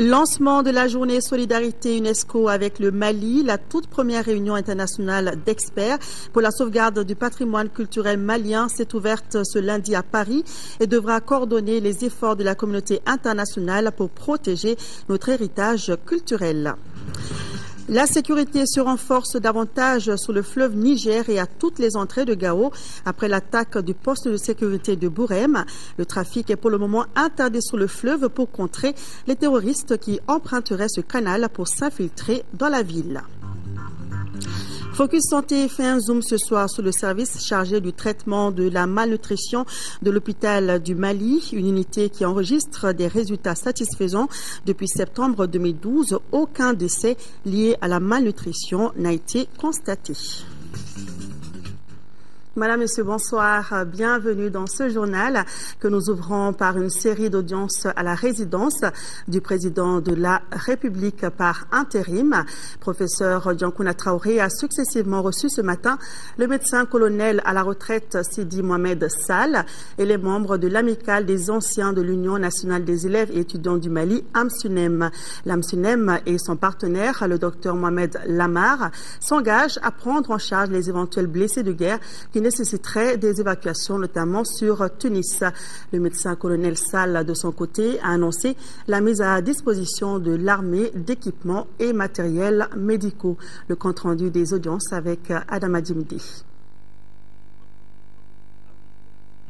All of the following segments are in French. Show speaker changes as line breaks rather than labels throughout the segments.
Lancement de la journée Solidarité UNESCO avec le Mali, la toute première réunion internationale d'experts pour la sauvegarde du patrimoine culturel malien s'est ouverte ce lundi à Paris et devra coordonner les efforts de la communauté internationale pour protéger notre héritage culturel. La sécurité se renforce davantage sur le fleuve Niger et à toutes les entrées de Gao après l'attaque du poste de sécurité de Bourem. Le trafic est pour le moment interdit sur le fleuve pour contrer les terroristes qui emprunteraient ce canal pour s'infiltrer dans la ville. Focus Santé fait un zoom ce soir sur le service chargé du traitement de la malnutrition de l'hôpital du Mali, une unité qui enregistre des résultats satisfaisants. Depuis septembre 2012, aucun décès lié à la malnutrition n'a été constaté. Madame, Monsieur, bonsoir. Bienvenue dans ce journal que nous ouvrons par une série d'audiences à la résidence du président de la République par intérim. Professeur Diankouna Traoré a successivement reçu ce matin le médecin colonel à la retraite Sidi Mohamed Sall et les membres de l'amicale des anciens de l'Union nationale des élèves et étudiants du Mali, AMSUNEM. L'AMSUNEM et son partenaire, le docteur Mohamed Lamar, s'engagent à prendre en charge les éventuels blessés de guerre qui nécessiterait des évacuations, notamment sur Tunis. Le médecin colonel Sall, de son côté, a annoncé la mise à disposition de l'armée d'équipements et matériels médicaux. Le compte-rendu des audiences avec Adama Djimdi.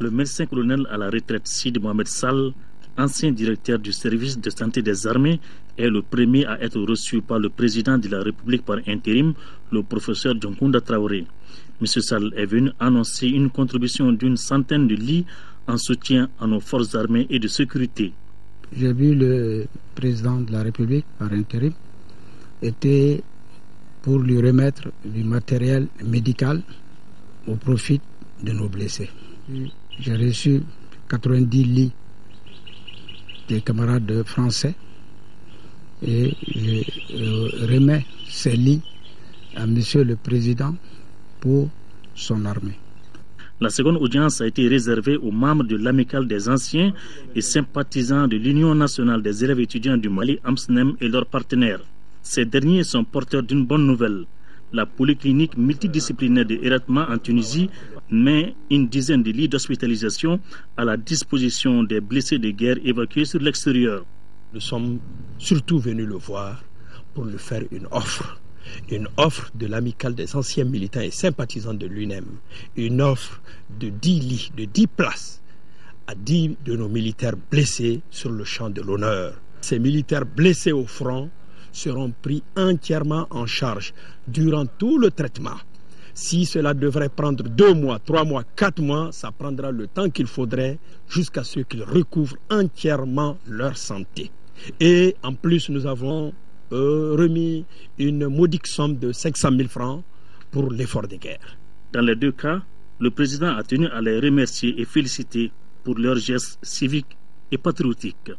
Le médecin colonel à la retraite Sidi Mohamed Sall, ancien directeur du service de santé des armées, est le premier à être reçu par le président de la République par intérim, le professeur Diankouna Traoré. M. Sall est venu annoncer une contribution d'une centaine de lits en soutien à nos forces armées et de sécurité.
J'ai vu le président de la République par intérim était pour lui remettre du matériel médical au profit de nos blessés. J'ai reçu 90 lits des camarades français et je remets ces lits à Monsieur le Président pour son armée.
La seconde audience a été réservée aux membres de l'amicale des anciens et sympathisants de l'Union nationale des élèves étudiants du Mali, AMSUNEM, et leurs partenaires. Ces derniers sont porteurs d'une bonne nouvelle. La polyclinique multidisciplinaire de Heratma en Tunisie met une dizaine de lits d'hospitalisation à la disposition des blessés de guerre évacués sur l'extérieur.
Nous sommes surtout venus le voir pour lui faire une offre de l'amicale des anciens militants et sympathisants de l'UNEM, une offre de 10 lits, de 10 places à 10 de nos militaires blessés sur le champ de l'honneur. Ces militaires blessés au front seront pris entièrement en charge durant tout le traitement. Si cela devrait prendre 2 mois, 3 mois, 4 mois, ça prendra le temps qu'il faudrait jusqu'à ce qu'ils recouvrent entièrement leur santé. Et en plus, nous avons remis une modique somme de 500 000 francs pour l'effort de guerre.
Dans les deux cas, le président a tenu à les remercier et féliciter pour leurs gestes civiques et patriotiques.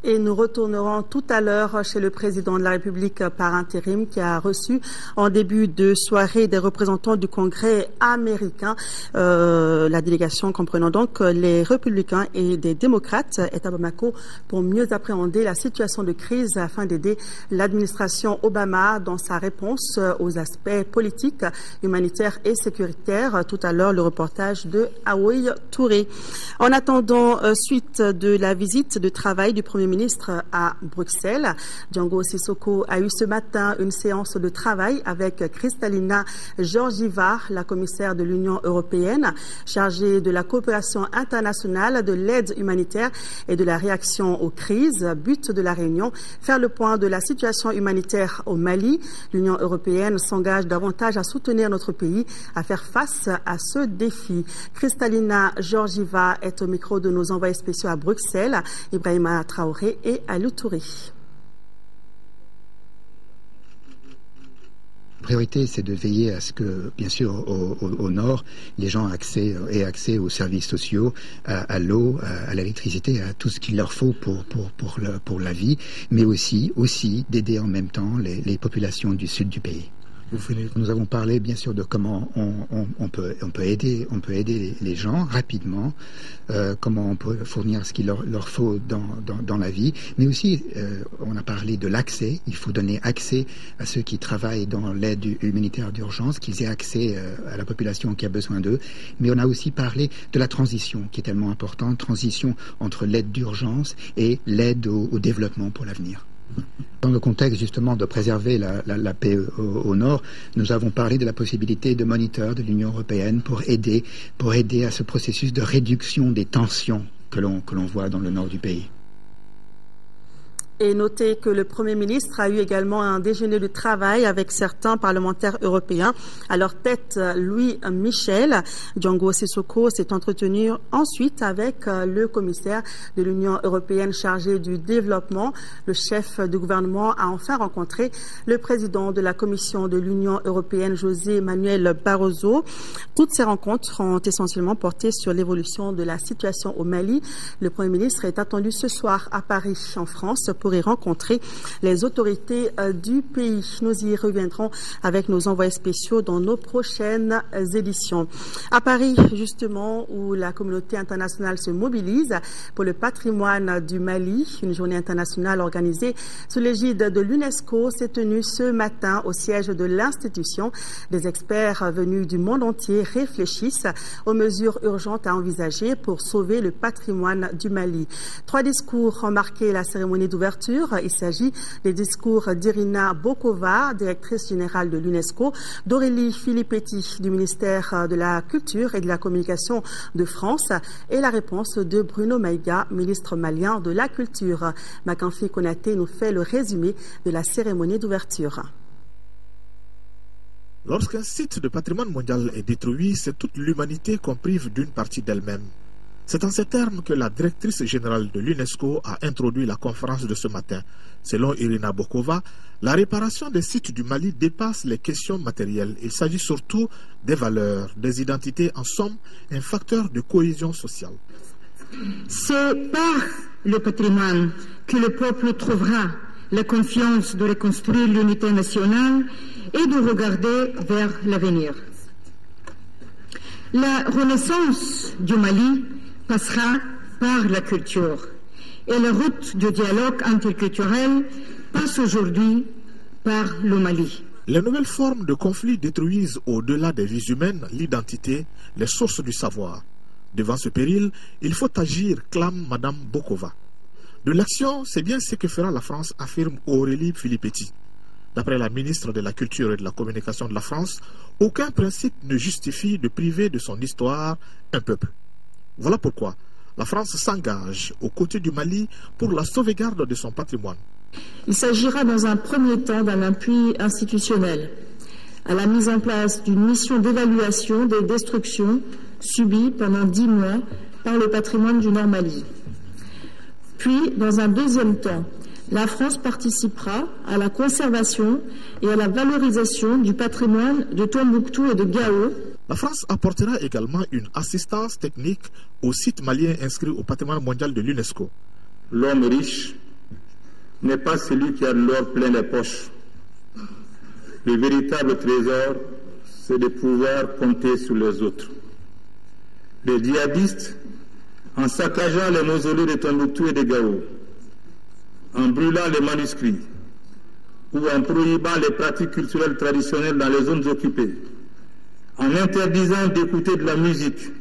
Et nous retournerons tout à l'heure chez le président de la République par intérim qui a reçu en début de soirée des représentants du Congrès américain. La délégation comprenant donc les républicains et des démocrates est à Bamako pour mieux appréhender la situation de crise afin d'aider l'administration Obama dans sa réponse aux aspects politiques, humanitaires et sécuritaires. Tout à l'heure, le reportage de Aoui Touré. En attendant, suite de la visite de travail du Premier ministre à Bruxelles, Django Sissoko a eu ce matin une séance de travail avec Kristalina Georgieva, la commissaire de l'Union européenne chargée de la coopération internationale, de l'aide humanitaire et de la réaction aux crises. But de la réunion, faire le point de la situation humanitaire au Mali. L'Union européenne s'engage davantage à soutenir notre pays à faire face à ce défi. Kristalina Georgieva est au micro de nos envoyés spéciaux à Bruxelles, Ibrahima Traoré et Alou Touré.
La priorité, c'est de veiller à ce que, bien sûr, au nord, les gens aient accès aux services sociaux, à l'eau, à l'électricité, à tout ce qu'il leur faut pour la vie, mais aussi d'aider en même temps les populations du sud du pays. Nous avons parlé bien sûr de comment on peut aider les gens rapidement, comment on peut fournir ce qu'il leur faut dans la vie, mais aussi on a parlé de l'accès. Il faut donner accès à ceux qui travaillent dans l'aide humanitaire d'urgence, qu'ils aient accès à la population qui a besoin d'eux. Mais on a aussi parlé de la transition qui est tellement importante, transition entre l'aide d'urgence et l'aide au développement pour l'avenir. Dans le contexte justement de préserver la paix au Nord, nous avons parlé de la possibilité de moniteurs de l'Union européenne pour aider à ce processus de réduction des tensions que l'on voit dans le nord du pays.
Et notez que le Premier ministre a eu également un déjeuner de travail avec certains parlementaires européens. À leur tête, Louis Michel. Django Sissoko s'est entretenu ensuite avec le commissaire de l'Union européenne chargé du développement. Le chef du gouvernement a enfin rencontré le président de la Commission de l'Union européenne, José Manuel Barroso. Toutes ces rencontres ont essentiellement porté sur l'évolution de la situation au Mali. Le Premier ministre est attendu ce soir à Paris, en France, pour y rencontrer les autorités du pays. Nous y reviendrons avec nos envoyés spéciaux dans nos prochaines éditions. À Paris, justement, où la communauté internationale se mobilise pour le patrimoine du Mali, une journée internationale organisée sous l'égide de l'UNESCO s'est tenue ce matin au siège de l'institution. Des experts venus du monde entier réfléchissent aux mesures urgentes à envisager pour sauver le patrimoine du Mali. 3 discours ont marqué la cérémonie d'ouverture. Il s'agit des discours d'Irina Bokova, directrice générale de l'UNESCO, d'Aurélie Filippetti du ministère de la Culture et de la Communication de France et la réponse de Bruno Maïga, ministre malien de la Culture. Makanfi Konaté nous fait le résumé de la cérémonie d'ouverture.
Lorsqu'un site de patrimoine mondial est détruit, c'est toute l'humanité qu'on prive d'une partie d'elle-même. C'est en ces termes que la directrice générale de l'UNESCO a introduit la conférence de ce matin. Selon Irina Bokova, la réparation des sites du Mali dépasse les questions matérielles. Il s'agit surtout des valeurs, des identités, en somme, un facteur de cohésion sociale.
C'est par le patrimoine que le peuple trouvera la confiance de reconstruire l'unité nationale et de regarder vers l'avenir. La renaissance du Mali passera par la culture. Et la route du dialogue interculturel passe aujourd'hui par le Mali.
Les nouvelles formes de conflits détruisent au-delà des vies humaines l'identité, les sources du savoir. Devant ce péril, il faut agir, clame Madame Bokova. De l'action, c'est bien ce que fera la France, affirme Aurélie Filippetti. D'après la ministre de la Culture et de la Communication de la France, aucun principe ne justifie de priver de son histoire un peuple. Voilà pourquoi la France s'engage aux côtés du Mali pour la sauvegarde de son patrimoine.
Il s'agira dans un premier temps d'un appui institutionnel à la mise en place d'une mission d'évaluation des destructions subies pendant 10 mois par le patrimoine du Nord Mali. Puis, dans un deuxième temps, la France participera à la conservation et à la valorisation du patrimoine de Tombouctou et de Gao.
La France apportera également une assistance technique aux sites maliens inscrits au patrimoine mondial de l'UNESCO.
L'homme riche n'est pas celui qui a de l'or plein les poches. Le véritable trésor, c'est de pouvoir compter sur les autres. Les djihadistes, en saccageant les mausolées de Tombouctou et de Gao, en brûlant les manuscrits ou en prohibant les pratiques culturelles traditionnelles dans les zones occupées, en interdisant d'écouter de la musique,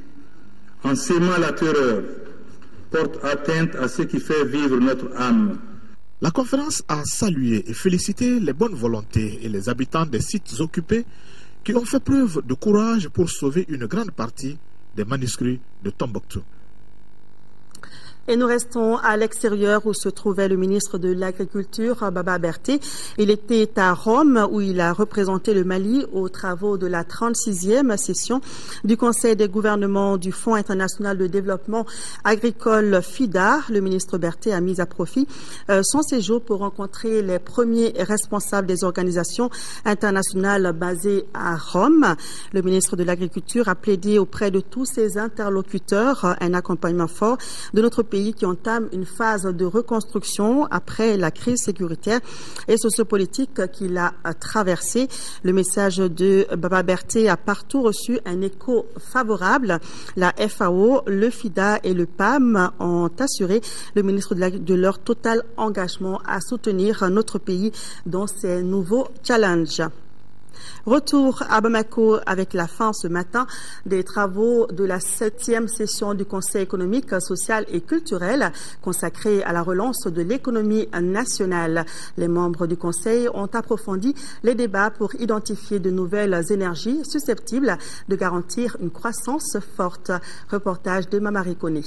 en sémant la terreur, porte atteinte à ce qui fait vivre notre âme.
La conférence a salué et félicité les bonnes volontés et les habitants des sites occupés qui ont fait preuve de courage pour sauver une grande partie des manuscrits de Tombouctou.
Et nous restons à l'extérieur où se trouvait le ministre de l'Agriculture, Baba Berté. Il était à Rome où il a représenté le Mali aux travaux de la 36e session du Conseil des gouvernements du Fonds international de développement agricole FIDA. Le ministre Berté a mis à profit son séjour pour rencontrer les premiers responsables des organisations internationales basées à Rome. Le ministre de l'Agriculture a plaidé auprès de tous ses interlocuteurs un accompagnement fort de notre pays pays qui entame une phase de reconstruction après la crise sécuritaire et sociopolitique qu'il a traversée. Le message de Baba Berté a partout reçu un écho favorable. La FAO, le FIDA et le PAM ont assuré le ministre de leur total engagement à soutenir notre pays dans ces nouveaux challenges. Retour à Bamako avec la fin ce matin des travaux de la 7e session du Conseil économique, social et culturel consacré à la relance de l'économie nationale. Les membres du Conseil ont approfondi les débats pour identifier de nouvelles énergies susceptibles de garantir une croissance forte. Reportage de Mamari Koné.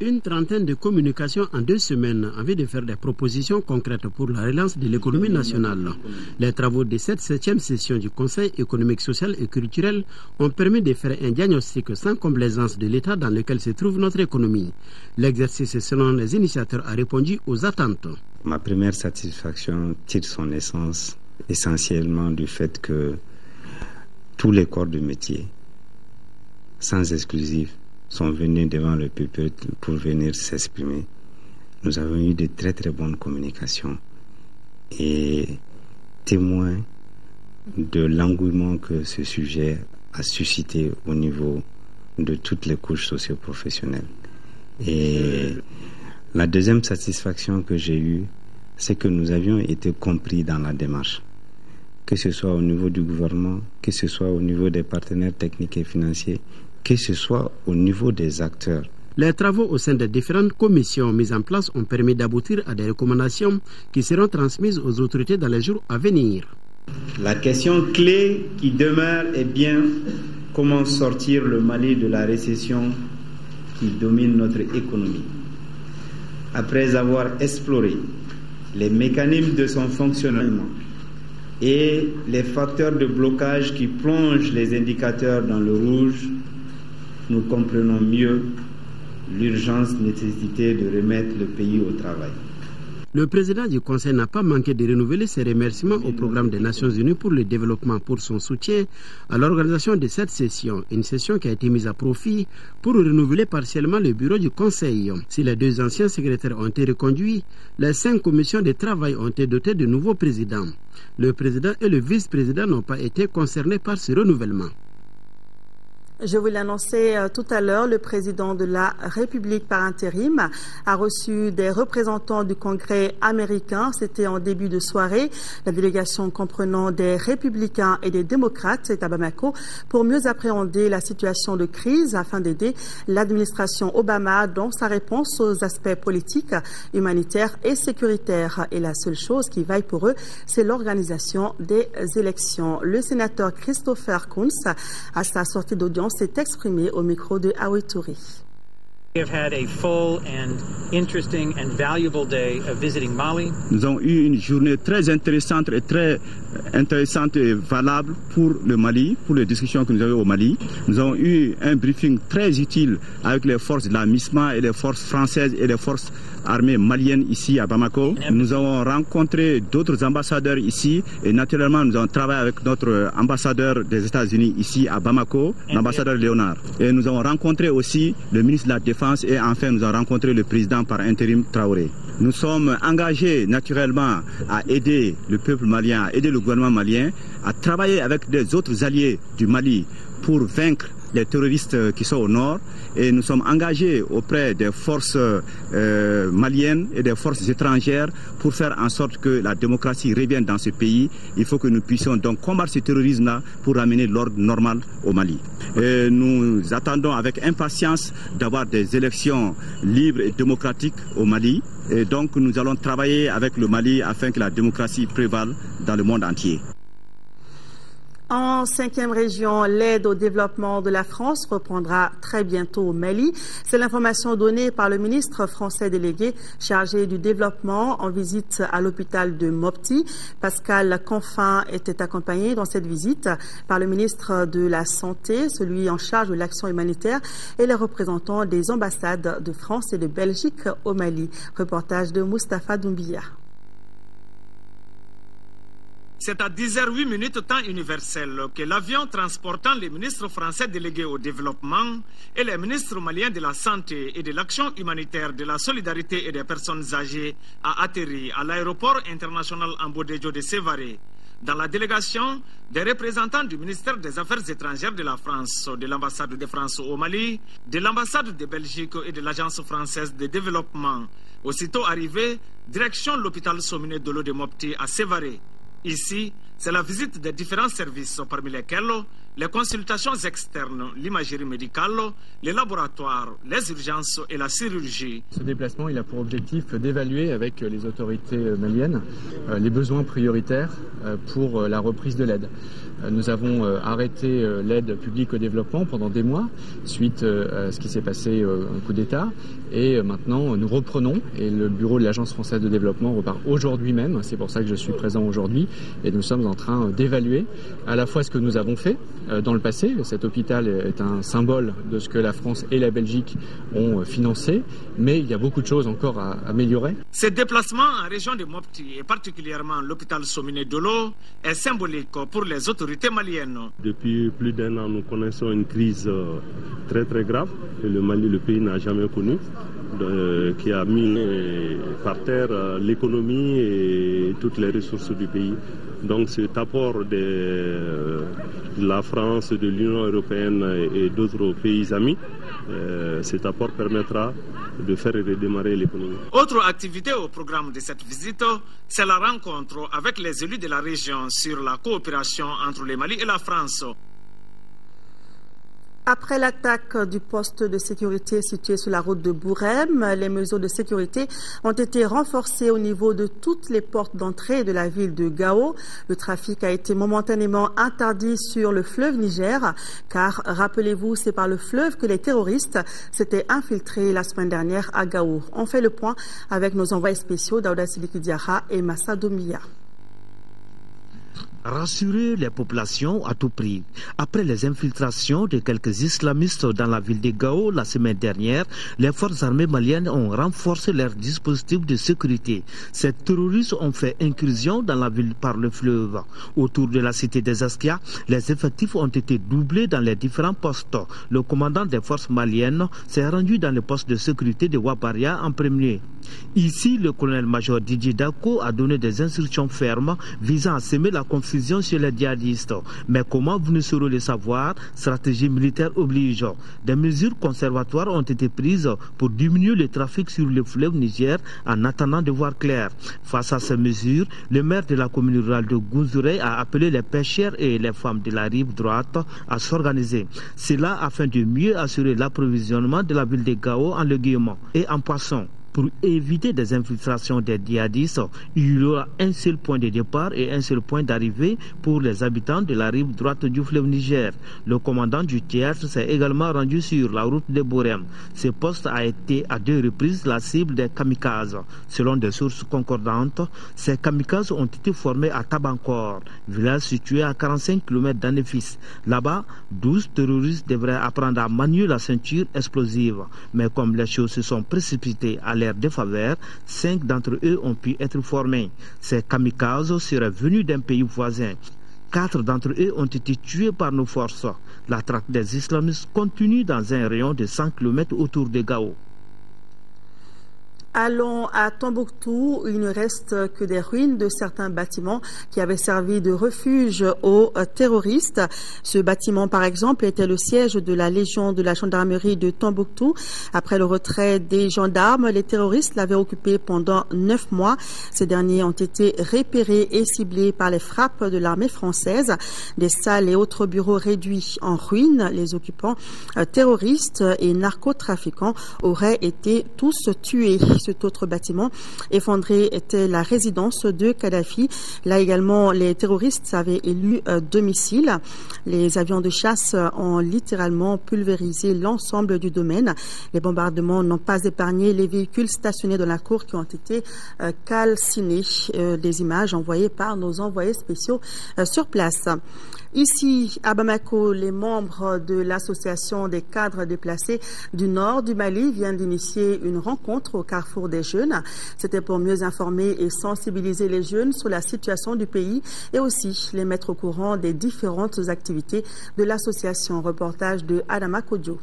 Une trentaine de communications en 2 semaines en vue de faire des propositions concrètes pour la relance de l'économie nationale. Les travaux de cette 7e session du Conseil économique, social et culturel ont permis de faire un diagnostic sans complaisance de l'état dans lequel se trouve notre économie. L'exercice, selon les initiateurs, a répondu aux attentes.
Ma première satisfaction tire son essence essentiellement du fait que tous les corps de métier, sans exclusif, sont venus devant le peuple pour venir s'exprimer. Nous avons eu de très très bonnes communications et témoins de l'engouement que ce sujet a suscité au niveau de toutes les couches socio-professionnelles. Et la deuxième satisfaction que j'ai eue, c'est que nous avions été compris dans la démarche, que ce soit au niveau du gouvernement, que ce soit au niveau des partenaires techniques et financiers, que ce soit au niveau des acteurs.
Les travaux au sein des différentes commissions mises en place ont permis d'aboutir à des recommandations qui seront transmises aux autorités dans les jours à venir.
La question clé qui demeure est bien comment sortir le Mali de la récession qui domine notre économie. Après avoir exploré les mécanismes de son fonctionnement et les facteurs de blocage qui plongent les indicateurs dans le rouge, nous comprenons mieux l'urgence nécessité de remettre le pays au travail.
Le président du Conseil n'a pas manqué de renouveler ses remerciements au programme des Nations Unies pour le développement pour son soutien à l'organisation de cette session, une session qui a été mise à profit pour renouveler partiellement le bureau du Conseil. Si les 2 anciens secrétaires ont été reconduits, les 5 commissions de travail ont été dotées de nouveaux présidents. Le président et le vice-président n'ont pas été concernés par ce renouvellement.
Je vous l'annonçais tout à l'heure, le président de la République par intérim a reçu des représentants du Congrès américain. C'était en début de soirée. La délégation comprenant des républicains et des démocrates est à Bamako pour mieux appréhender la situation de crise afin d'aider l'administration Obama dans sa réponse aux aspects politiques, humanitaires et sécuritaires. Et la seule chose qui vaille pour eux, c'est l'organisation des élections. Le sénateur Christopher Coons, à sa sortie d'audience, s'est exprimé au micro de Awe Touré.
Nous avons eu une journée très intéressante et valable pour le Mali, pour les discussions que nous avons au Mali. Nous avons eu un briefing très utile avec les forces de la MISMA et les forces françaises et les forces armées maliennes ici à Bamako. Nous avons rencontré d'autres ambassadeurs ici et naturellement nous avons travaillé avec notre ambassadeur des États-Unis ici à Bamako, l'ambassadeur Léonard. Et nous avons rencontré aussi le ministre de la Défense et enfin nous avons rencontré le président par intérim Traoré. Nous sommes engagés naturellement à aider le peuple malien, à aider le gouvernement malien, à travailler avec des autres alliés du Mali pour vaincre les terroristes qui sont au nord et nous sommes engagés auprès des forces maliennes et des forces étrangères pour faire en sorte que la démocratie revienne dans ce pays. Il faut que nous puissions donc combattre ce terrorisme-là pour ramener l'ordre normal au Mali. Et nous attendons avec impatience d'avoir des élections libres et démocratiques au Mali et donc nous allons travailler avec le Mali afin que la démocratie prévale dans le monde entier.
En 5e région, l'aide au développement de la France reprendra très bientôt au Mali. C'est l'information donnée par le ministre français délégué chargé du développement en visite à l'hôpital de Mopti. Pascal Canfin était accompagné dans cette visite par le ministre de la Santé, celui en charge de l'action humanitaire et les représentants des ambassades de France et de Belgique au Mali. Reportage de Moustapha Doumbia.
C'est à 10h08 temps universel que l'avion transportant les ministres français délégués au développement et les ministres maliens de la santé et de l'action humanitaire, de la solidarité et des personnes âgées a atterri à l'aéroport international Ambodejo de Sévaré. Dans la délégation, des représentants du ministère des Affaires étrangères de la France, de l'ambassade de France au Mali, de l'ambassade de Belgique et de l'agence française de développement. Aussitôt arrivé, direction l'hôpital Sominé Dolo de Mopti à Sévaré. Ici, c'est la visite des différents services, parmi lesquels les consultations externes, l'imagerie médicale, les laboratoires, les urgences et la chirurgie.
Ce déplacement, il a pour objectif d'évaluer avec les autorités maliennes les besoins prioritaires pour la reprise de l'aide. Nous avons arrêté l'aide publique au développement pendant des mois, suite à ce qui s'est passé un coup d'État. Et maintenant, nous reprenons et le bureau de l'Agence française de développement repart aujourd'hui même. C'est pour ça que je suis présent aujourd'hui. Et nous sommes en train d'évaluer à la fois ce que nous avons fait dans le passé. Cet hôpital est un symbole de ce que la France et la Belgique ont financé. Mais il y a beaucoup de choses encore à améliorer.
Ce déplacement en région de Mopti et particulièrement l'hôpital Sominé Dolo est symbolique pour les autorités maliennes.
Depuis plus d'un an, nous connaissons une crise très très grave que le Mali, le pays, n'a jamais connue, qui a mis par terre l'économie et toutes les ressources du pays. Donc cet apport de la France, de l'Union européenne et d'autres pays amis, cet apport permettra de faire redémarrer l'économie.
Autre activité au programme de cette visite, c'est la rencontre avec les élus de la région sur la coopération entre le Mali et la France.
Après l'attaque du poste de sécurité situé sur la route de Bourem, les mesures de sécurité ont été renforcées au niveau de toutes les portes d'entrée de la ville de Gao. Le trafic a été momentanément interdit sur le fleuve Niger, car, rappelez-vous, c'est par le fleuve que les terroristes s'étaient infiltrés la semaine dernière à Gao. On fait le point avec nos envoyés spéciaux Daouda Sidiki Diarra et Massa Domia.
Rassurer les populations à tout prix. Après les infiltrations de quelques islamistes dans la ville de Gao la semaine dernière, les forces armées maliennes ont renforcé leurs dispositifs de sécurité. Ces terroristes ont fait incursion dans la ville par le fleuve. Autour de la cité des Askia, les effectifs ont été doublés dans les différents postes. Le commandant des forces maliennes s'est rendu dans le poste de sécurité de Wabaria en premier. Ici, le colonel-major Didier Dako a donné des instructions fermes visant à semer la confusion chez les djihadistes. Mais comment vous ne saurez le savoir, stratégie militaire oblige. Des mesures conservatoires ont été prises pour diminuer le trafic sur le fleuve Niger en attendant de voir clair. Face à ces mesures, le maire de la commune rurale de Gounzouré a appelé les pêcheurs et les femmes de la rive droite à s'organiser. Cela afin de mieux assurer l'approvisionnement de la ville de Gao en légumes et en poissons. Pour éviter des infiltrations des djihadistes, il y aura un seul point de départ et un seul point d'arrivée pour les habitants de la rive droite du fleuve Niger. Le commandant du théâtre s'est également rendu sur la route de Bourem. Ce poste a été à 2 reprises la cible des kamikazes. Selon des sources concordantes, ces kamikazes ont été formés à Tabankor, village situé à 45 km d'Anefis. Là-bas, 12 terroristes devraient apprendre à manier la ceinture explosive. Mais comme les choses se sont précipitées à leur défaveur, 5 d'entre eux ont pu être formés. Ces kamikazes seraient venus d'un pays voisin. 4 d'entre eux ont été tués par nos forces. La traque des islamistes continue dans un rayon de 100 km autour de Gao.
Allons à Tombouctou, il ne reste que des ruines de certains bâtiments qui avaient servi de refuge aux terroristes. Ce bâtiment, par exemple, était le siège de la Légion de la gendarmerie de Tombouctou. Après le retrait des gendarmes, les terroristes l'avaient occupé pendant 9 mois. Ces derniers ont été repérés et ciblés par les frappes de l'armée française. Des salles et autres bureaux réduits en ruines. Les occupants terroristes et narcotrafiquants auraient été tous tués. Cet autre bâtiment effondré était la résidence de Kadhafi. Là également, les terroristes avaient élu domicile. Les avions de chasse ont littéralement pulvérisé l'ensemble du domaine. Les bombardements n'ont pas épargné les véhicules stationnés dans la cour qui ont été calcinés. Des images envoyées par nos envoyés spéciaux sur place. Ici, à Bamako, les membres de l'association des cadres déplacés du nord du Mali viennent d'initier une rencontre au carrefour des jeunes. C'était pour mieux informer et sensibiliser les jeunes sur la situation du pays et aussi les mettre au courant des différentes activités de l'association. Reportage de Adama Kodjo.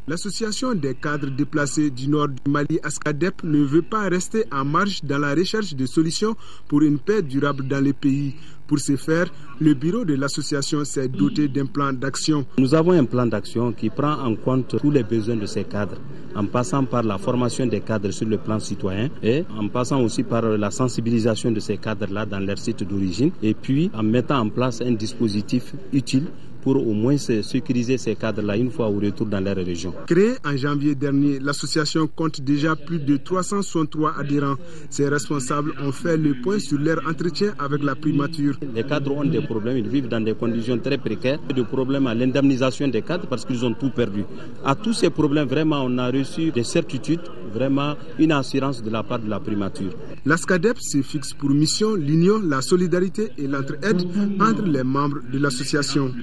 L'association des cadres déplacés du nord du Mali, ASCADEP, ne veut pas rester en marge dans la recherche de solutions pour une paix durable dans le pays. Pour ce faire, le bureau de l'association s'est doté d'un plan d'action.
Nous avons un plan d'action qui prend en compte tous les besoins de ces cadres, en passant par la formation des cadres sur le plan citoyen et en passant aussi par la sensibilisation de ces cadres-là dans leur site d'origine et puis en mettant en place un dispositif utile pour au moins sécuriser ces cadres-là une fois au retour dans leur région.
Créée en janvier dernier, l'association compte déjà plus de 363 adhérents. Ses responsables ont fait le point sur leur entretien avec la primature.
Les cadres ont des problèmes, ils vivent dans des conditions très précaires, des problèmes à l'indemnisation des cadres parce qu'ils ont tout perdu. À tous ces problèmes, vraiment, on a reçu des certitudes, vraiment une assurance de la part de la primature.
L'ASCADEP se fixe pour mission l'union, la solidarité et l'entraide entre les membres de l'association.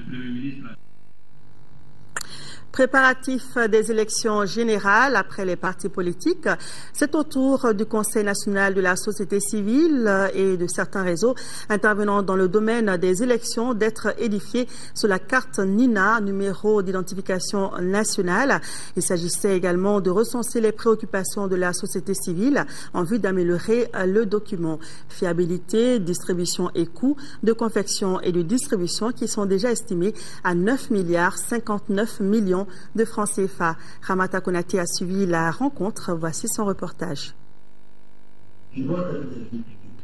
Préparatifs des élections générales après les partis politiques, c'est au tour du Conseil national de la société civile et de certains réseaux intervenant dans le domaine des élections d'être édifiés sur la carte NINA, numéro d'identification nationale. Il s'agissait également de recenser les préoccupations de la société civile en vue d'améliorer le document. Fiabilité, distribution et coûts de confection et de distribution qui sont déjà estimés à 9,59 milliards de francs CFA. Ramata Konate a suivi la rencontre. Voici son reportage.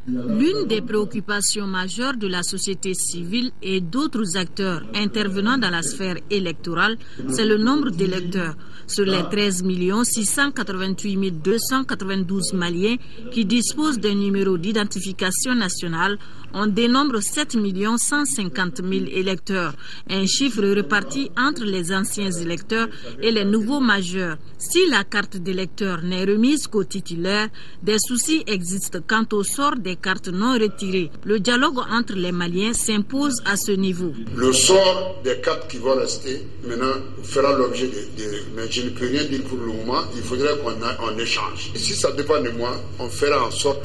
L'une des préoccupations majeures de la société civile et d'autres acteurs intervenant dans la sphère électorale, c'est le nombre d'électeurs. Sur les 13 688 292 Maliens qui disposent d'un numéro d'identification nationale, on dénombre 7 150 000 électeurs, un chiffre réparti entre les anciens électeurs et les nouveaux majeurs. Si la carte d'électeur n'est remise qu'aux titulaires, des soucis existent quant au sort des cartes non retirées. Le dialogue entre les Maliens s'impose à ce niveau.
Le sort des cartes qui vont rester maintenant fera l'objet de... Mais je ne peux rien dire pour le moment, il faudrait qu'on échange. Et si ça dépend de moi, on fera en sorte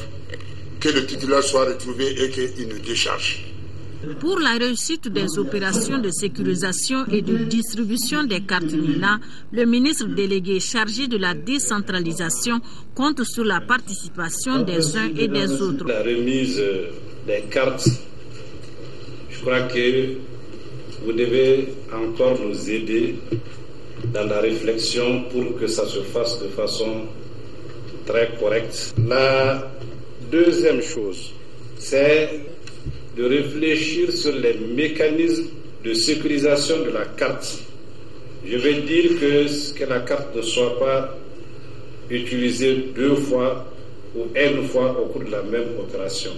que le titulaire soit retrouvé et qu'il nous décharge.
Pour la réussite des opérations de sécurisation et de distribution des cartes NINA, le ministre délégué chargé de la décentralisation compte sur la participation des uns et des autres.
La remise des cartes, je crois que vous devez encore nous aider dans la réflexion pour que ça se fasse de façon très correcte. La deuxième chose, c'est de réfléchir sur les mécanismes de sécurisation de la carte. Je veux dire que la carte ne soit pas utilisée 2 fois ou 1 fois au cours de la même opération.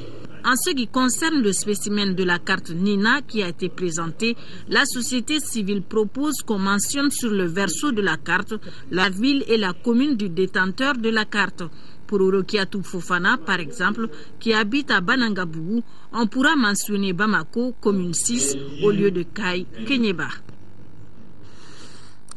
En ce qui concerne le spécimen de la carte NINA qui a été présenté, la société civile propose qu'on mentionne sur le verso de la carte la ville et la commune du détenteur de la carte. Pour Orokiatou Fofana, par exemple, qui habite à Banangabougou, on pourra mentionner Bamako, commune 6, au lieu de Kai, Kenyeba.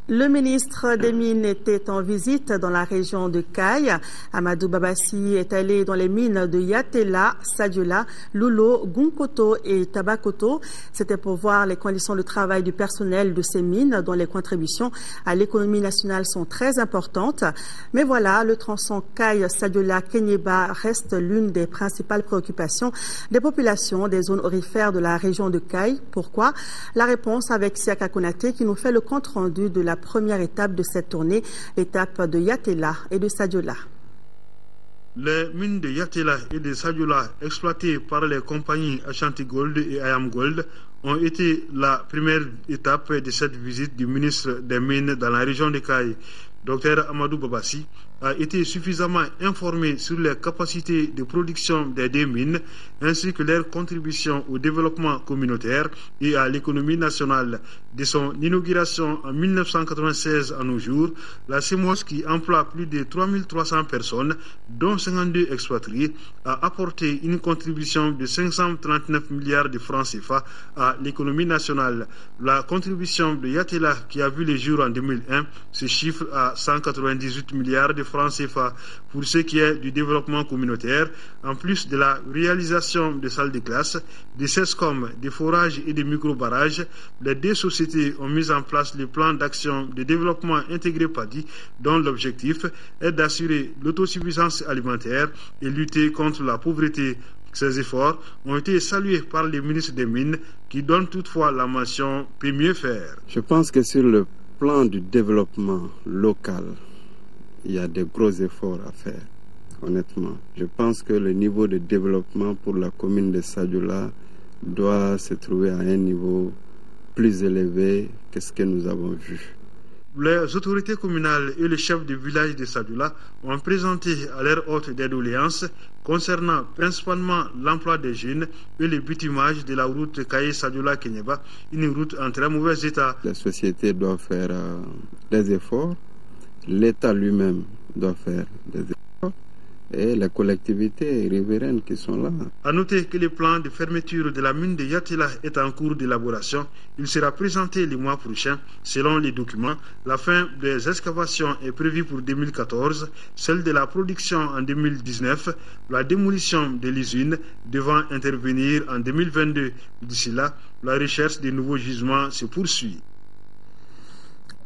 Le ministre des Mines était en visite dans la région de Kai. Amadou Babassi est allé dans les mines de Yatela, Sadiola, Lulo, Gunkoto et Tabakoto. C'était pour voir les conditions de travail du personnel de ces mines dont les contributions à l'économie nationale sont très importantes. Mais voilà, le tronçon Kai, Sadiola, Kenyeba reste l'une des principales préoccupations des populations des zones aurifères de la région de Kai. Pourquoi? La réponse avec Siaka Konate qui nous fait le compte-rendu de la première étape de cette tournée, l'étape de Yatela et de Sadiola.
Les mines de Yatela et de Sadiola exploitées par les compagnies Ashanti Gold et Ayam Gold ont été la première étape de cette visite du ministre des Mines dans la région de Kai. Dr Amadou Babassi, a été suffisamment informé sur les capacités de production des deux mines ainsi que leur contribution au développement communautaire et à l'économie nationale. De son inauguration en 1996 à nos jours, la CEMOS, qui emploie plus de 3300 personnes, dont 52 expatriés, a apporté une contribution de 539 milliards de francs CFA à l'économie nationale. La contribution de Yatela, qui a vu le jour en 2001, se chiffre à 198 milliards de francs CFA. Pour ce qui est du développement communautaire, en plus de la réalisation de salles de classe, des CESCOM, des forages et des micro-barrages, les deux sociétés ont mis en place le plan d'action de développement intégré PADI, dont l'objectif est d'assurer l'autosuffisance alimentaire et lutter contre la pauvreté. Ces efforts ont été salués par le ministre des Mines, qui donne toutefois la mention « peut mieux faire ».
Je pense que sur le plan du développement local, il y a de gros efforts à faire, honnêtement. Je pense que le niveau de développement pour la commune de Sadiola doit se trouver à un niveau plus élevé que ce que nous avons vu.
Les autorités communales et le chef de village de Sadiola ont présenté à leur hôte des doléances concernant principalement l'emploi des jeunes et le bitumage de la route Kaye-Sadiola-Kenyeba, une route en très mauvais état.
La société doit faire des efforts, l'État lui-même doit faire des efforts et les collectivités riveraines qui sont là.
À noter que le plan de fermeture de la mine de Yatela est en cours d'élaboration. Il sera présenté le mois prochain. Selon les documents, la fin des excavations est prévue pour 2014, celle de la production en 2019, la démolition de l'usine devant intervenir en 2022. D'ici là, la recherche de nouveaux gisements se poursuit.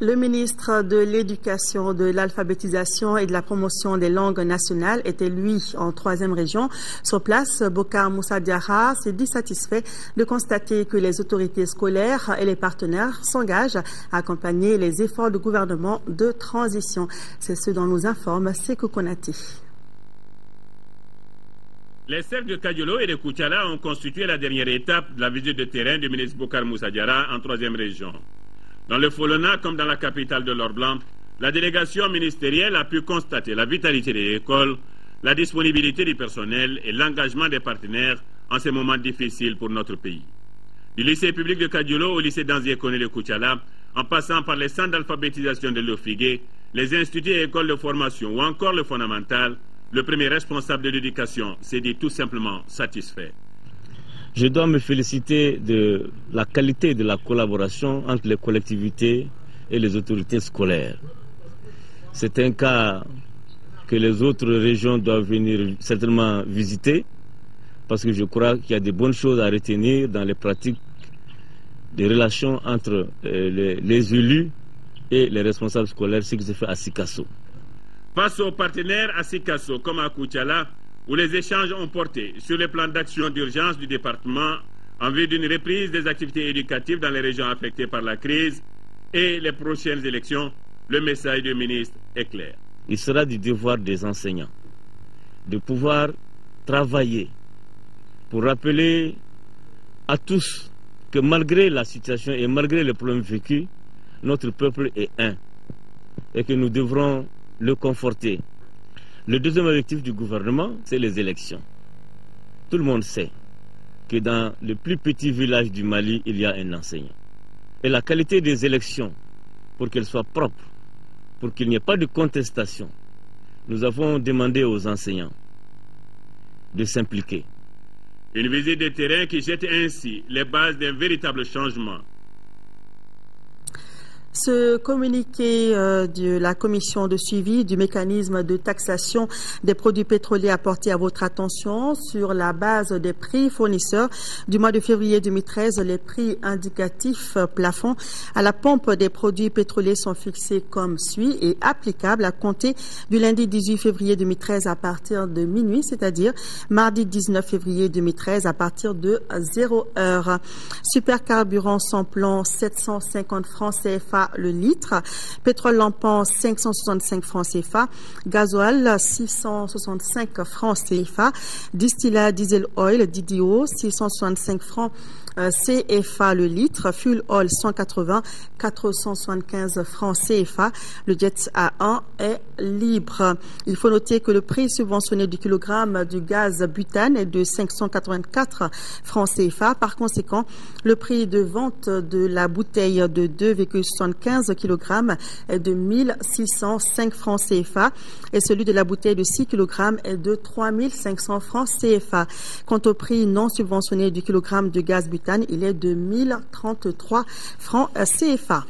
Le ministre de l'Éducation, de l'Alphabétisation et de la Promotion des langues nationales était, lui, en 3e région. Sur place, Bokar Moussa Diarra s'est dit satisfait de constater que les autorités scolaires et les partenaires s'engagent à accompagner les efforts du gouvernement de transition. C'est ce dont nous informe Sekou Konaté.
Les cercles de Kadiolo et de Koutiala ont constitué la dernière étape de la visite de terrain du ministre Bokar Moussa Diarra en 3e région. Dans le Folona, comme dans la capitale de l'Or-Blanc, la délégation ministérielle a pu constater la vitalité des écoles, la disponibilité du personnel et l'engagement des partenaires en ces moments difficiles pour notre pays. Du lycée public de Kadiolo au lycée d'Anziekone de Koutiala, en passant par les centres d'alphabétisation de Lofigué, les instituts et écoles de formation ou encore le fondamental, le premier responsable de l'éducation s'est dit tout simplement satisfait.
Je dois me féliciter de la qualité de la collaboration entre les collectivités et les autorités scolaires. C'est un cas que les autres régions doivent venir certainement visiter, parce que je crois qu'il y a de bonnes choses à retenir dans les pratiques des relations entre les élus et les responsables scolaires, ce qui se fait à Sikasso.
Face aux partenaires à Sikasso comme à Koutiala, où les échanges ont porté sur les plans d'action d'urgence du département en vue d'une reprise des activités éducatives dans les régions affectées par la crise et les prochaines élections, le message du ministre est clair.
Il sera du devoir des enseignants de pouvoir travailler pour rappeler à tous que malgré la situation et malgré les problèmes vécus, notre peuple est un et que nous devrons le conforter. Le deuxième objectif du gouvernement, c'est les élections. Tout le monde sait que dans le plus petit village du Mali, il y a un enseignant. Et la qualité des élections, pour qu'elles soient propres, pour qu'il n'y ait pas de contestation, nous avons demandé aux enseignants de s'impliquer.
Une visite de terrain qui jette ainsi les bases d'un véritable changement.
Ce communiqué de la commission de suivi du mécanisme de taxation des produits pétroliers a porté à votre attention sur la base des prix fournisseurs du mois de février 2013. Les prix indicatifs plafond à la pompe des produits pétroliers sont fixés comme suit et applicables à compter du lundi 18 février 2013 à partir de minuit, c'est-à-dire mardi 19 février 2013 à partir de 0 heure. Supercarburant sans plomb 750 francs CFA le litre, pétrole lampant 565 francs CFA, gasoil 665 francs CFA, distillat diesel oil DDO 665 francs CFA le litre. Fuel oil 180, 475 francs CFA. Le jet A1 est libre. Il faut noter que le prix subventionné du kilogramme du gaz butane est de 584 francs CFA. Par conséquent, le prix de vente de la bouteille de 2,75 kg est de 1605 francs CFA et celui de la bouteille de 6 kg est de 3500 francs CFA. Quant au prix non subventionné du kilogramme de gaz butane, il est de 1033 francs CFA.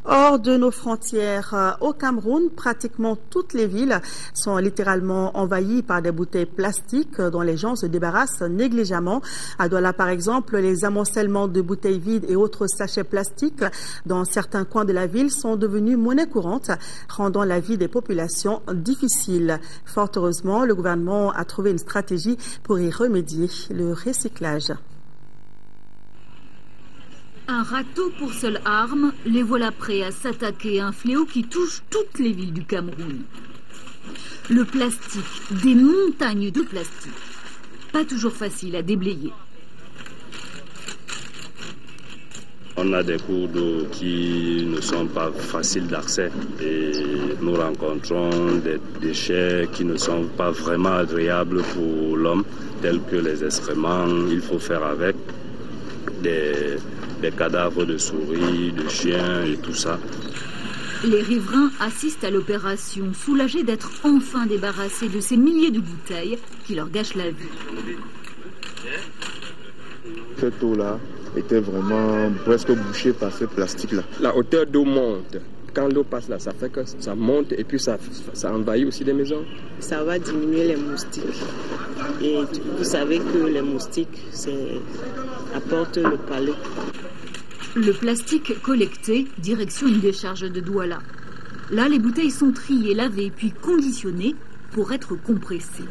Hors de nos frontières, au Cameroun, pratiquement toutes les villes sont littéralement envahies par des bouteilles plastiques dont les gens se débarrassent négligemment. À Douala, par exemple, les amoncellements de bouteilles vides et autres sachets plastiques dans certains coins de la ville sont devenus monnaie courante, rendant la vie des populations difficile. Fort heureusement, le gouvernement a trouvé une stratégie pour y remédier, le recyclage.
Un râteau pour seule arme, les voilà prêts à s'attaquer à un fléau qui touche toutes les villes du Cameroun. Le plastique, des montagnes de plastique. Pas toujours facile à déblayer.
On a des cours d'eau qui ne sont pas faciles d'accès et nous rencontrons des déchets qui ne sont pas vraiment agréables pour l'homme, tels que les excréments. Il faut faire avec des cadavres de souris, de chiens et tout ça.
Les riverains assistent à l'opération, soulagés d'être enfin débarrassés de ces milliers de bouteilles qui leur gâchent la vie.
Cette eau-là était vraiment presque bouchée par ce plastique-là.
La hauteur d'eau monte. Quand l'eau passe là, ça fait que ça monte et puis ça envahit aussi les maisons.
Ça va diminuer les moustiques. Et vous savez que les moustiques, apportent le palais.
Le plastique collecté, direction une décharge de Douala. Là, les bouteilles sont triées, lavées, puis conditionnées pour être compressées.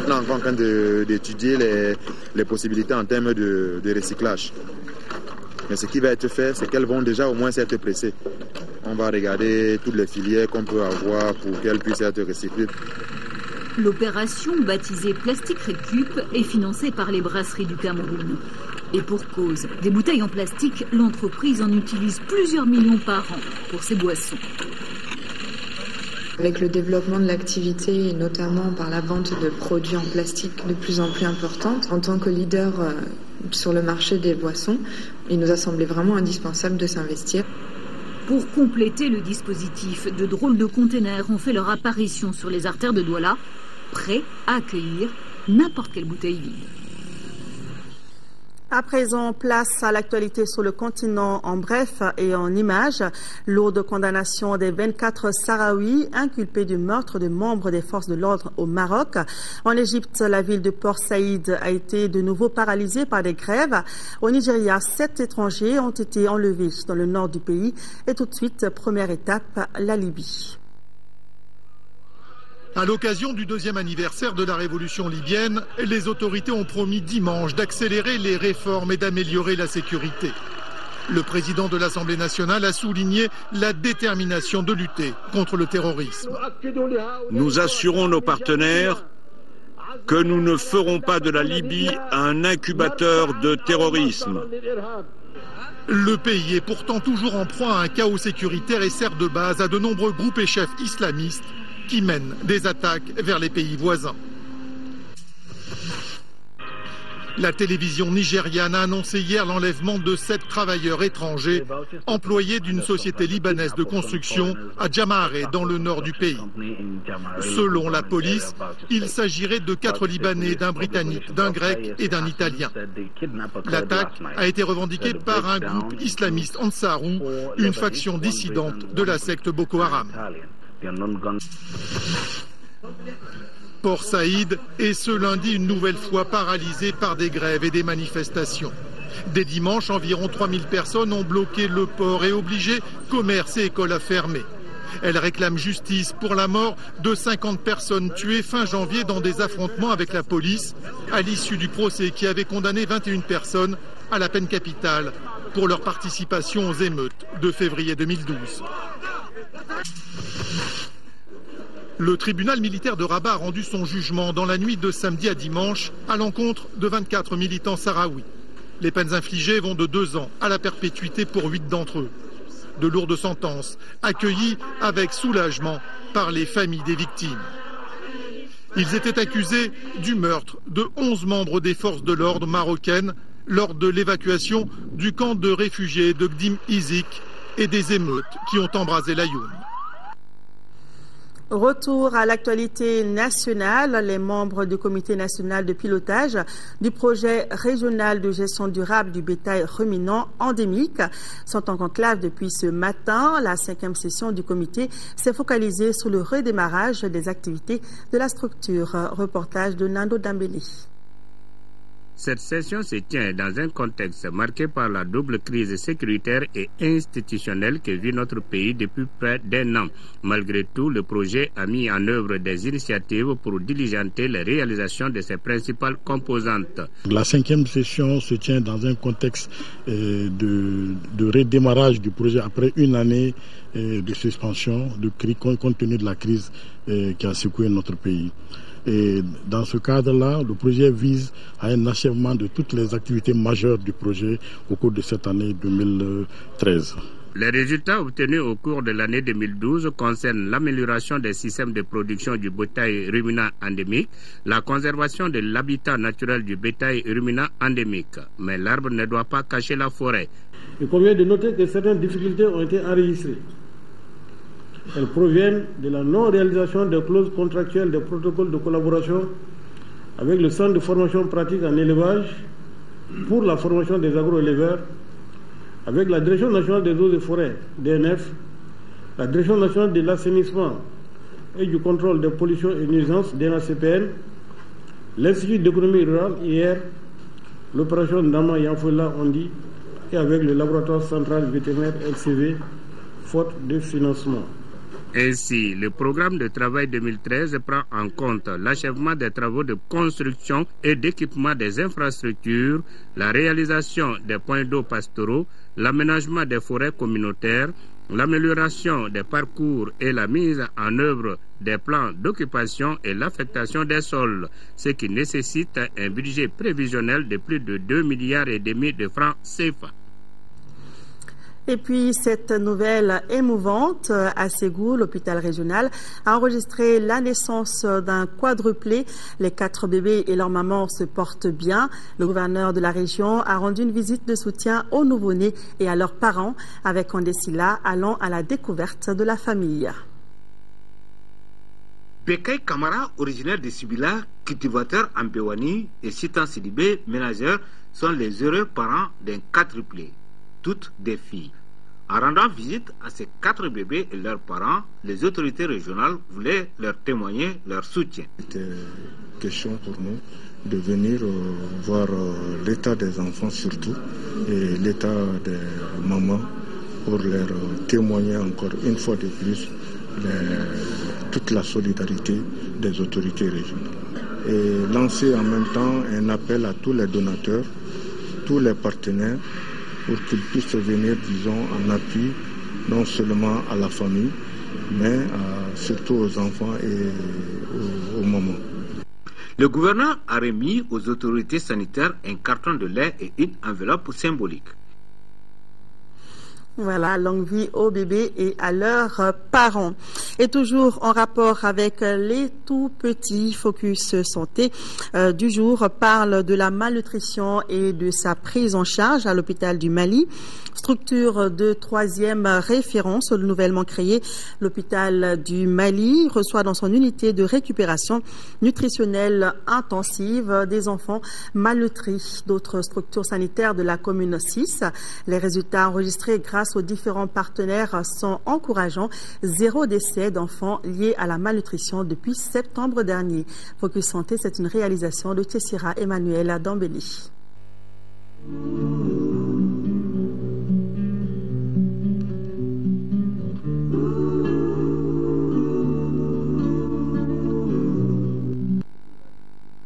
On est encore en train d'étudier les possibilités en termes de recyclage. Mais ce qui va être fait, c'est qu'elles vont déjà au moins être pressées. On va regarder toutes les filières qu'on peut avoir pour qu'elles puissent être recyclées.
L'opération, baptisée Plastique Récup, est financée par les brasseries du Cameroun. Et pour cause, des bouteilles en plastique, l'entreprise en utilise plusieurs millions par an pour ses boissons.
Avec le développement de l'activité, et notamment par la vente de produits en plastique de plus en plus importante, en tant que leader sur le marché des boissons, il nous a semblé vraiment indispensable de s'investir.
Pour compléter le dispositif, de drôles de containers ont fait leur apparition sur les artères de Douala, prêts à accueillir n'importe quelle bouteille vide.
À présent, place à l'actualité sur le continent en bref et en images. Lourde condamnation des 24 Sahraouis inculpés du meurtre de membres des forces de l'ordre au Maroc. En Égypte, la ville de Port Saïd a été de nouveau paralysée par des grèves. Au Nigeria, 7 étrangers ont été enlevés dans le nord du pays. Et tout de suite, première étape, la Libye.
À l'occasion du 2e anniversaire de la révolution libyenne, les autorités ont promis dimanche d'accélérer les réformes et d'améliorer la sécurité. Le président de l'Assemblée nationale a souligné la détermination de lutter contre le terrorisme.
Nous assurons nos partenaires que nous ne ferons pas de la Libye un incubateur de terrorisme.
Le pays est pourtant toujours en proie à un chaos sécuritaire et sert de base à de nombreux groupes et chefs islamistes qui mènent des attaques vers les pays voisins. La télévision nigériane a annoncé hier l'enlèvement de 7 travailleurs étrangers employés d'une société libanaise de construction à Djamare, dans le nord du pays. Selon la police, il s'agirait de 4 Libanais, d'un Britannique, d'un Grec et d'un Italien. L'attaque a été revendiquée par un groupe islamiste Ansarou, une faction dissidente de la secte Boko Haram. Port Saïd est ce lundi une nouvelle fois paralysé par des grèves et des manifestations. Dès dimanche, environ 3000 personnes ont bloqué le port et obligé commerces et écoles à fermer. Elles réclament justice pour la mort de 50 personnes tuées fin janvier dans des affrontements avec la police à l'issue du procès qui avait condamné 21 personnes à la peine capitale pour leur participation aux émeutes de février 2012. Le tribunal militaire de Rabat a rendu son jugement dans la nuit de samedi à dimanche à l'encontre de 24 militants sahraouis. Les peines infligées vont de 2 ans à la perpétuité pour 8 d'entre eux. De lourdes sentences accueillies avec soulagement par les familles des victimes. Ils étaient accusés du meurtre de 11 membres des forces de l'ordre marocaines lors de l'évacuation du camp de réfugiés de Gdim Izik et des émeutes qui ont embrasé l'Aïoun.
Retour à l'actualité nationale, les membres du comité national de pilotage du projet régional de gestion durable du bétail ruminant endémique sont en conclave depuis ce matin. La 5e session du comité s'est focalisée sur le redémarrage des activités de la structure. Reportage de Nando Dambélé.
Cette session se tient dans un contexte marqué par la double crise sécuritaire et institutionnelle que vit notre pays depuis près d'1 an. Malgré tout, le projet a mis en œuvre des initiatives pour diligenter les réalisations de ses principales composantes.
La 5e session se tient dans un contexte de redémarrage du projet après une année de suspension, compte tenu de la crise qui a secoué notre pays. Et dans ce cadre-là, le projet vise à un achèvement de toutes les activités majeures du projet au cours de cette année 2013.
Les résultats obtenus au cours de l'année 2012 concernent l'amélioration des systèmes de production du bétail ruminant endémique, la conservation de l'habitat naturel du bétail ruminant endémique. Mais l'arbre ne doit pas cacher la forêt.
Il convient de noter que certaines difficultés ont été enregistrées. Elles proviennent de la non-réalisation des clauses contractuelles des protocoles de collaboration avec le centre de formation pratique en élevage pour la formation des agro-éleveurs, avec la Direction nationale des eaux et forêts, DNF, la Direction nationale de l'assainissement et du contrôle des pollutions et nuisances, DNACPN, l'Institut d'économie rurale, IR, l'opération Nama Yanfoula Ondi et avec le laboratoire central vétérinaire LCV, faute de financement.
Ainsi, le programme de travail 2013 prend en compte l'achèvement des travaux de construction et d'équipement des infrastructures, la réalisation des points d'eau pastoraux, l'aménagement des forêts communautaires, l'amélioration des parcours et la mise en œuvre des plans d'occupation et l'affectation des sols, ce qui nécessite un budget prévisionnel de plus de 2,5 milliards de francs CFA.
Et puis, cette nouvelle émouvante, à Ségou, l'hôpital régional a enregistré la naissance d'un quadruplé. Les 4 bébés et leur maman se portent bien. Le gouverneur de la région a rendu une visite de soutien aux nouveau-nés et à leurs parents, avec Andessila allant à la découverte de la famille.
Bekay Kamara, originaire de Sibila, cultivateur en Bewani, et Sitan Sidibé, ménageur, sont les heureux parents d'un quadruplé. Toutes des filles. En rendant visite à ces 4 bébés et leurs parents, les autorités régionales voulaient leur témoigner leur soutien.
C'était question pour nous de venir voir l'état des enfants surtout et l'état des mamans pour leur témoigner encore une fois de plus toute la solidarité des autorités régionales. Et lancer en même temps un appel à tous les donateurs, tous les partenaires, pour qu'ils puissent venir, disons, en appui, non seulement à la famille, mais surtout aux enfants et aux mamans.
Le gouverneur a remis aux autorités sanitaires un carton de lait et une enveloppe symbolique.
Voilà, longue vie aux bébés et à leurs parents. Et toujours en rapport avec les tout petits, Focus Santé du jour parle de la malnutrition et de sa prise en charge à l'hôpital du Mali. Structure de 3e référence nouvellement créée, l'hôpital du Mali reçoit dans son unité de récupération nutritionnelle intensive des enfants malnutris. D'autres structures sanitaires de la commune 6. Les résultats enregistrés grâce aux différents partenaires sont encourageants. 0 décès d'enfants liés à la malnutrition depuis septembre dernier. Focus Santé, c'est une réalisation de Tessira Emmanuel Dambélé.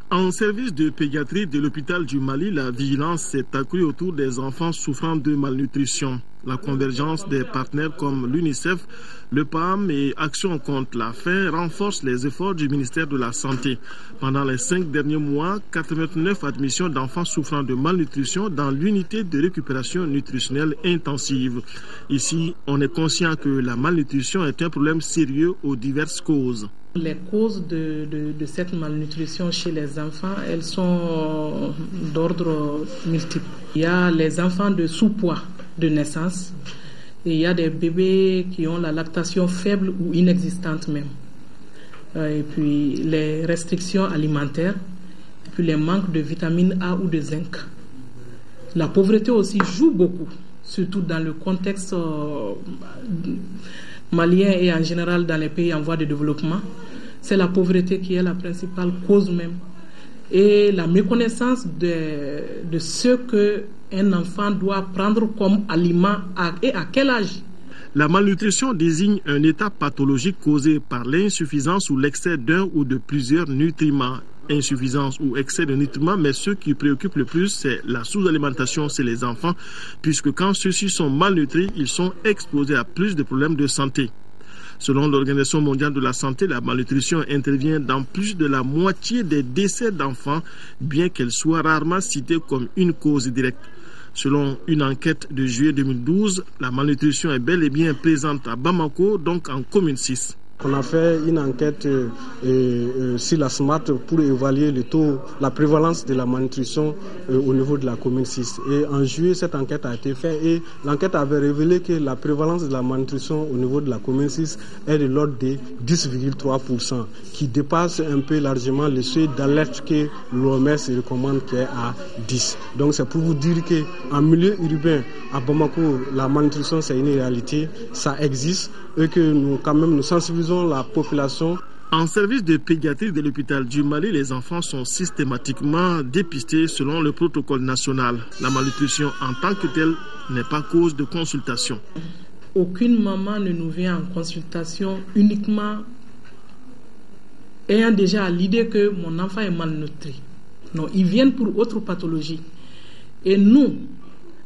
En service de pédiatrie de l'hôpital du Mali, la vigilance s'est accrue autour des enfants souffrant de malnutrition. La convergence des partenaires comme l'UNICEF, le PAM et Action contre la faim renforcent les efforts du ministère de la Santé. Pendant les 5 derniers mois, 89 admissions d'enfants souffrant de malnutrition dans l'unité de récupération nutritionnelle intensive. Ici, on est conscient que la malnutrition est un problème sérieux aux diverses causes.
Les causes de cette malnutrition chez les enfants, elles sont d'ordre multiple. Il y a les enfants de sous-poids de naissance et il y a des bébés qui ont la lactation faible ou inexistante même. Et puis les restrictions alimentaires, et puis les manques de vitamine A ou de zinc. La pauvreté aussi joue beaucoup, surtout dans le contexte malien et en général dans les pays en voie de développement. C'est la pauvreté qui est la principale cause même. Et la méconnaissance de ce qu'un enfant doit prendre comme aliment et à quel âge.
La malnutrition désigne un état pathologique causé par l'insuffisance ou l'excès d'un ou de plusieurs nutriments. Insuffisance ou excès de nutriments, mais ce qui préoccupe le plus, c'est la sous-alimentation chez les enfants, puisque quand ceux-ci sont malnutris, ils sont exposés à plus de problèmes de santé. Selon l'Organisation mondiale de la santé, la malnutrition intervient dans plus de la moitié des décès d'enfants, bien qu'elle soit rarement citée comme une cause directe. Selon une enquête de juillet 2012, la malnutrition est bel et bien présente à Bamako, donc en commune 6.
On a fait une enquête sur la SMART pour évaluer le taux, la prévalence de la malnutrition au niveau de la commune 6. Et en juillet, cette enquête a été faite et l'enquête avait révélé que la prévalence de la malnutrition au niveau de la commune 6 est de l'ordre de 10,3%, qui dépasse un peu largement le seuil d'alerte que l'OMS recommande qui est à 10. Donc c'est pour vous dire qu'en milieu urbain, à Bamako, la malnutrition c'est une réalité, ça existe et que nous sensibilisons la population.
En service de pédiatrie de l'hôpital du Mali, les enfants sont systématiquement dépistés selon le protocole national. La malnutrition en tant que telle n'est pas cause de consultation.
Aucune maman ne nous vient en consultation uniquement ayant déjà l'idée que mon enfant est malnutri. Non, ils viennent pour autre pathologie. Et nous,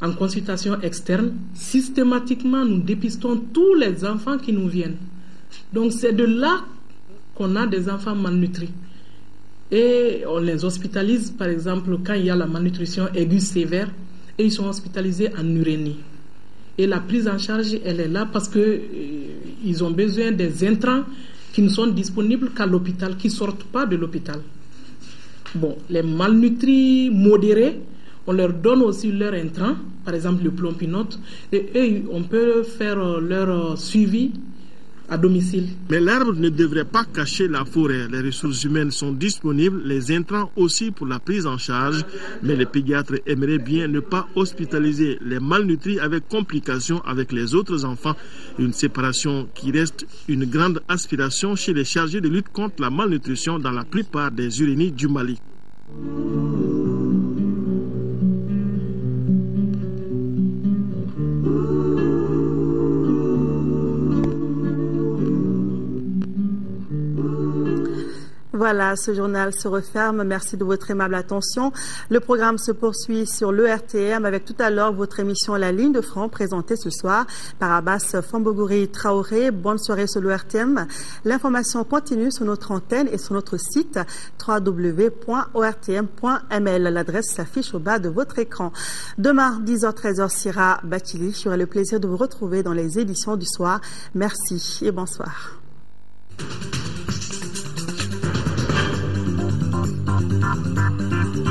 en consultation externe, systématiquement, nous dépistons tous les enfants qui nous viennent. Donc, c'est de là qu'on a des enfants malnutris. Et on les hospitalise, par exemple, quand il y a la malnutrition aiguë sévère, et ils sont hospitalisés en urénie. Et la prise en charge, elle est là parce qu'ils ont besoin des intrants qui ne sont disponibles qu'à l'hôpital, qui ne sortent pas de l'hôpital. Bon, les malnutris modérés, on leur donne aussi leur intrant, par exemple le plompinote, et on peut faire leur suivi à domicile.
Mais l'arbre ne devrait pas cacher la forêt. Les ressources humaines sont disponibles, les intrants aussi pour la prise en charge, mais les pédiatres aimeraient bien ne pas hospitaliser les malnutris avec complications avec les autres enfants. Une séparation qui reste une grande aspiration chez les chargés de lutte contre la malnutrition dans la plupart des urénies du Mali.
Voilà, ce journal se referme. Merci de votre aimable attention. Le programme se poursuit sur l'ERTM avec tout à l'heure votre émission La Ligne de Front présentée ce soir par Abbas Fambogouri Traoré. Bonne soirée sur l'ERTM. L'information continue sur notre antenne et sur notre site www.ortm.ml. L'adresse s'affiche au bas de votre écran. Demain, 10h-13h, Sira Batili. J'aurai le plaisir de vous retrouver dans les éditions du soir. Merci et bonsoir.
Thank you.